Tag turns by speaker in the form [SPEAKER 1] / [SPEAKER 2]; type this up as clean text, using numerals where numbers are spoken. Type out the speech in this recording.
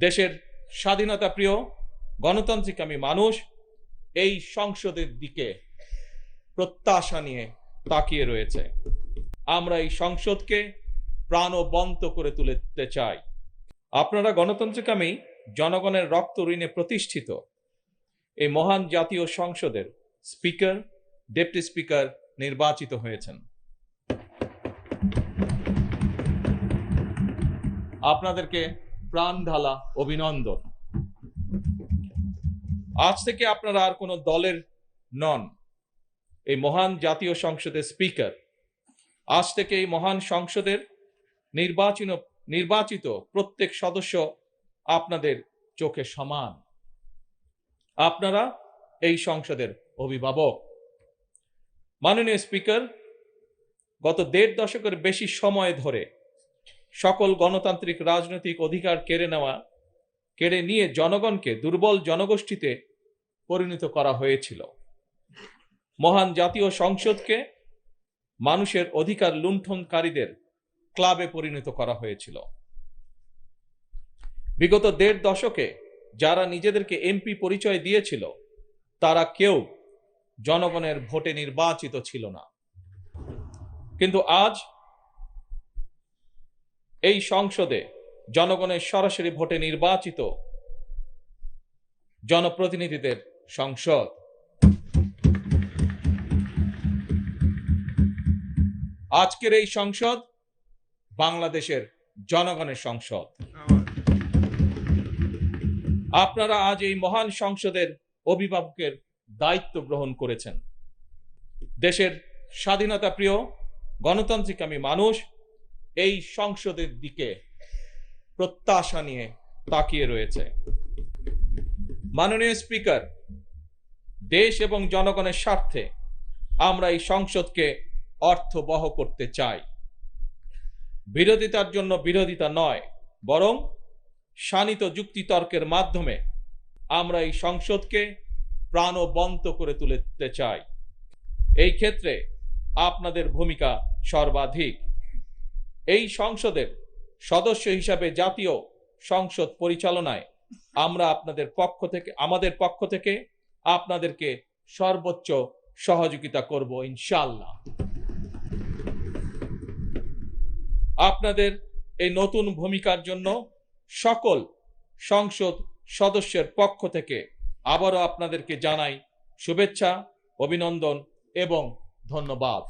[SPEAKER 1] দেশের স্বাধীনতা প্রিয় গণতান্ত্রিকামী মানুষ এই সংসদের দিকে প্রত্যাশা নিয়ে তাকিয়ে রয়েছে। আমরা এই সংসদকে প্রাণবন্ত করে তুলতে চাই। আপনারা গণতন্ত্রকামী জনগণের রক্ত ঋণে প্রতিষ্ঠিত এই মহান জাতীয় সংসদের স্পিকার, ডেপুটি স্পিকার নির্বাচিত হয়েছেন। আপনাদেরকে প্রাণ ঢালা অভিনন্দন। আজ থেকে আপনারা আর কোনো দলের নন। এই মহান জাতীয় সংসদের স্পিকার, আজ থেকে এই মহান সংসদের নির্বাচিত প্রত্যেক সদস্য আপনাদের চোখে সমান। আপনারা এই সংসদের অভিভাবক। মাননীয় স্পিকার, গত ১.৫ দশকের বেশি সময় ধরে সকল গণতান্ত্রিক রাজনৈতিক অধিকার কেড়ে নিয়ে জনগণকে দুর্বল জনগোষ্ঠীতে পরিণত করা হয়েছিল। মহান জাতীয় সংসদকে মানুষের অধিকার লুণ্ঠনকারীদের ক্লাবে পরিণত করা হয়েছিল। বিগত ১.৫ দশকে যারা নিজেদেরকে এমপি পরিচয় দিয়েছিল তারা কেউ জনগণের ভোটে নির্বাচিত ছিল না। কিন্তু আজ এই সংসদে জনগণের সরাসরি ভোটে নির্বাচিত জনপ্রতিনিধিদের সংসদ। আজকের এই সংসদ বাংলাদেশের জনগণের সংসদ। আপনারা আজ এই মহান সংসদের অভিভাবকের দায়িত্ব গ্রহণ করেছেন। দেশের স্বাধীনতা প্রিয় গণতান্ত্রিকামী মানুষ এই সংসদের দিকে প্রত্যাশা নিয়ে তাকিয়ে রয়েছে। মাননীয় স্পিকার, দেশ এবং জনগণের স্বার্থে আমরা এই সংসদকে অর্থবহ করতে চাই। বিরোধিতার জন্য বিরোধিতা নয়, বরং শানিত যুক্তিতর্কের মাধ্যমে আমরা এই সংসদকে প্রাণবন্ত করে তুলতে চাই। এই ক্ষেত্রে আপনাদের ভূমিকা সর্বাধিক। এই সংসদের সদস্য হিসাবে জাতীয় সংসদ পরিচালনায় আমরা আমাদের পক্ষ থেকে আপনাদেরকে সর্বোচ্চ সহযোগিতা করব ইনশাআল্লাহ। আপনাদের এই নতুন ভূমিকার জন্য সকল সংসদ সদস্যের পক্ষ থেকে আবারও আপনাদেরকে জানাই শুভেচ্ছা, অভিনন্দন এবং ধন্যবাদ।